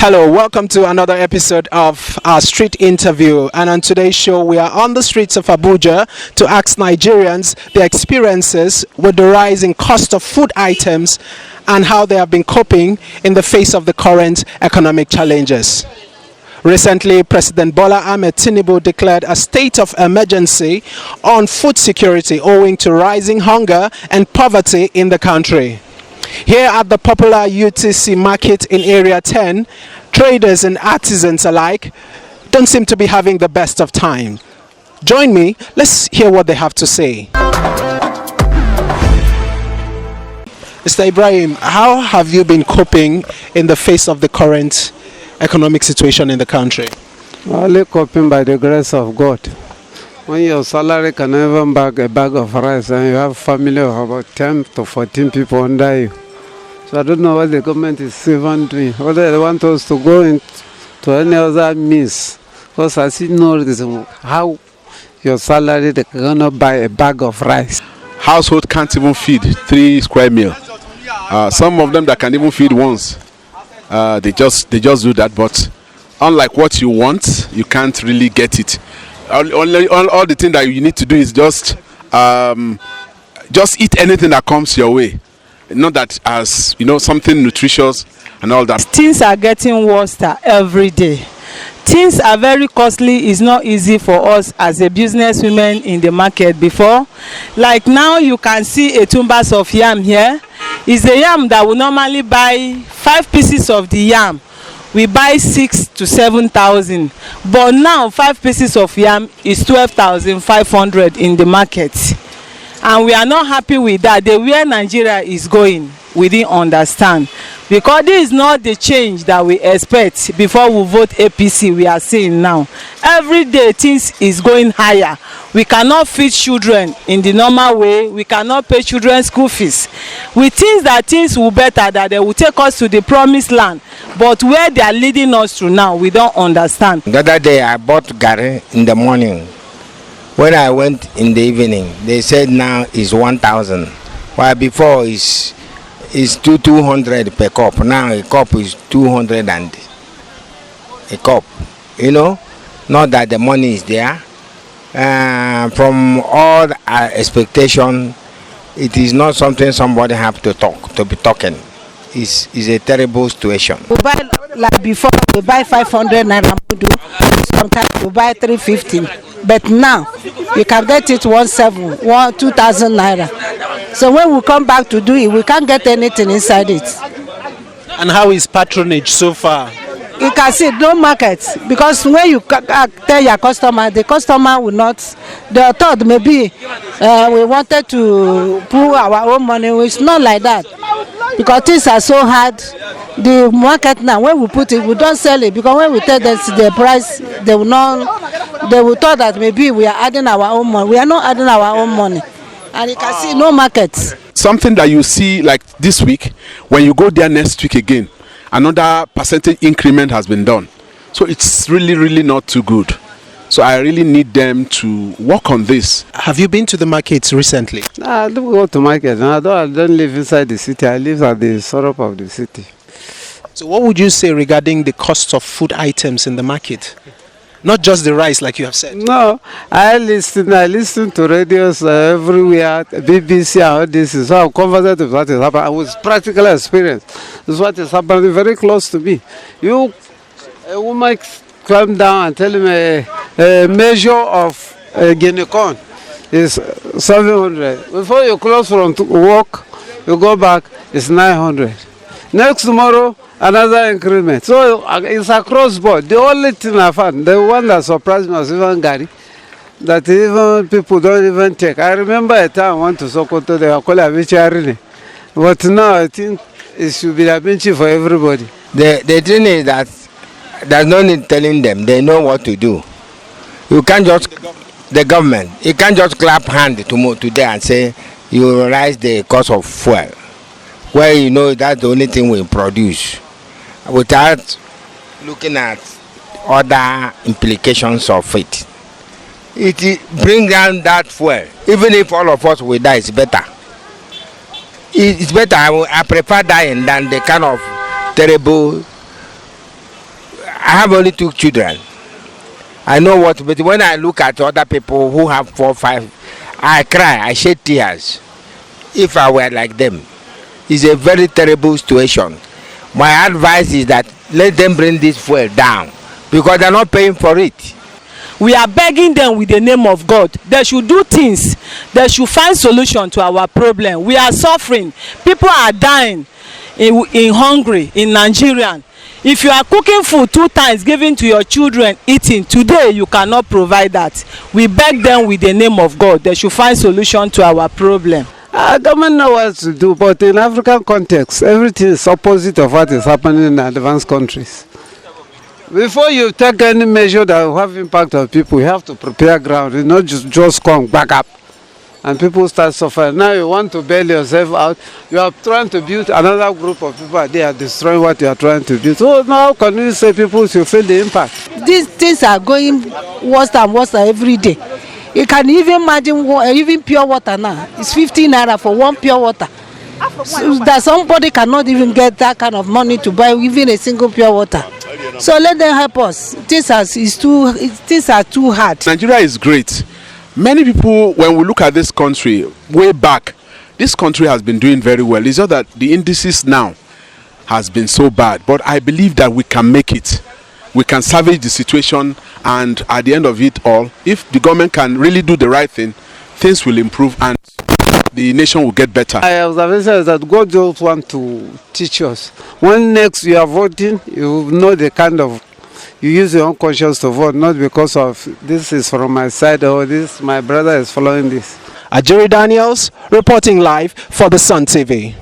Hello, welcome to another episode of our street interview. And on today's show, we are on the streets of Abuja to ask Nigerians their experiences with the rising cost of food items and how they have been coping in the face of the current economic challenges. Recently, President Bola Ahmed Tinubu declared a state of emergency on food security owing to rising hunger and poverty in the country. Here at the popular UTC market in Area 10, traders and artisans alike don't seem to be having the best of time. Join me, let's hear what they have to say. Mr. Ibrahim, how have you been coping in the face of the current economic situation in the country? Only coping by the grace of God. When your salary can even buy a bag of rice and you have a family of about 10 to 14 people under you. So I don't know what the government is even doing. Whether they want us to go into any other means. Because I see no reason how your salary they cannot buy a bag of rice. Household can't even feed 3 square meals. Some of them that can even feed once. They just do that. But unlike what you want, you can't really get it. All the thing that you need to do is just eat anything that comes your way. Not that as something nutritious and all that. Things are getting worse every day. Things are very costly. It's not easy for us as a businesswoman in the market before. Like now you can see a tumbers of yam here. It's a yam that we normally buy 5 pieces of the yam. We buy 6,000 to 7,000, but now 5 pieces of yam is 12,500 in the market, and we are not happy with that. The where Nigeria is going, we didn't understand, because this is not the change that we expect before we vote APC. We are seeing now every day things is going higher. We cannot feed children in the normal way. We cannot pay children school fees. We think that things will better, that they will take us to the promised land, but where they are leading us to now, we don't understand. The other day I bought gari in the morning. When I went in the evening, they said now is 1,000, while before is 200 per cup. Now a cup is 200 and a cup. Not that the money is there. From all our expectation, it is not something somebody have to be talking. It's a terrible situation. We buy like before, we buy 500 naira mudu. Sometimes we buy 350. But now you can get it 2,000 naira. So when we come back to do it, we can't get anything inside it. And how is patronage so far? You can see no market, because when you tell your customer, the customer will not. They thought maybe we wanted to put our own money. It's not like that, because things are so hard. The market now, when we put it, we don't sell it, because when we tell them the price, they will not. They will thought that maybe we are adding our own money. We are not adding our own money, and you can see no market. Something that you see like this week, when you go there next week again, another percentage increment has been done. So it's really not too good. So I really need them to work on this. Have you been to the markets recently? I don't go to market. I don't live inside the city. I live at the suburb of the city. So what would you say regarding the cost of food items in the market? Not just the rice, like you have said. No, I listen to radios everywhere, BBC, all this. So I'm conversant with what is happening. I was practical experience. This is what is happening very close to me. A woman climb down and tell him a measure of guinea corn is 700. Before you close from work, you go back, it's 900. Next tomorrow, another increment. So it's across board. The only thing I found, the one that surprised me was even gari, that even people don't even take. I remember a time I went to Sokoto, they were calling Abicharini. But now I think it should be Abinchi for everybody. The thing is that there's no need telling them. They know what to do. You can't just, the government, you can't just clap hand today and say you raise the cost of fuel, where that's the only thing we produce, without looking at other implications of it. It brings down that fuel. Even if all of us will die, it's better. It's better. I prefer dying than the kind of terrible I have only 2 children. I know what, but when I look at other people who have 4, 5, I cry, I shed tears. If I were like them, it's a very terrible situation. My advice is that let them bring this fuel down because they're not paying for it. We are begging them with the name of God. They should do things. They should find solution to our problem. We are suffering. People are dying in hungry in Nigerian. If you are cooking food 2 times giving to your children eating, today you cannot provide that. We beg them with the name of God. They should find solution to our problem. Government know what to do, but in African context, everything is opposite of what is happening in advanced countries. Before you take any measure that will have impact on people, you have to prepare ground. You not just come back up and people start suffering. Now you want to bail yourself out. You are trying to build another group of people. They are destroying what you are trying to build. So now how can you say people should feel the impact? These things are going worse and worse every day. You can even imagine even pure water now. It's 15 naira for 1 pure water. So that somebody cannot even get that kind of money to buy even a single pure water. So let them help us. Things are too hard. Nigeria is great. Many people, when we look at this country, way back, this country has been doing very well. It's just that the indices now has been so bad. But I believe that we can make it. We can salvage the situation, and at the end of it all, if the government can really do the right thing, things will improve and the nation will get better. My observation is that God just want to teach us. When next you are voting, you know the kind of, you use your own conscience to vote, not because of this is from my side or this my brother is following this. Ajiri Daniels reporting live for the Sun TV.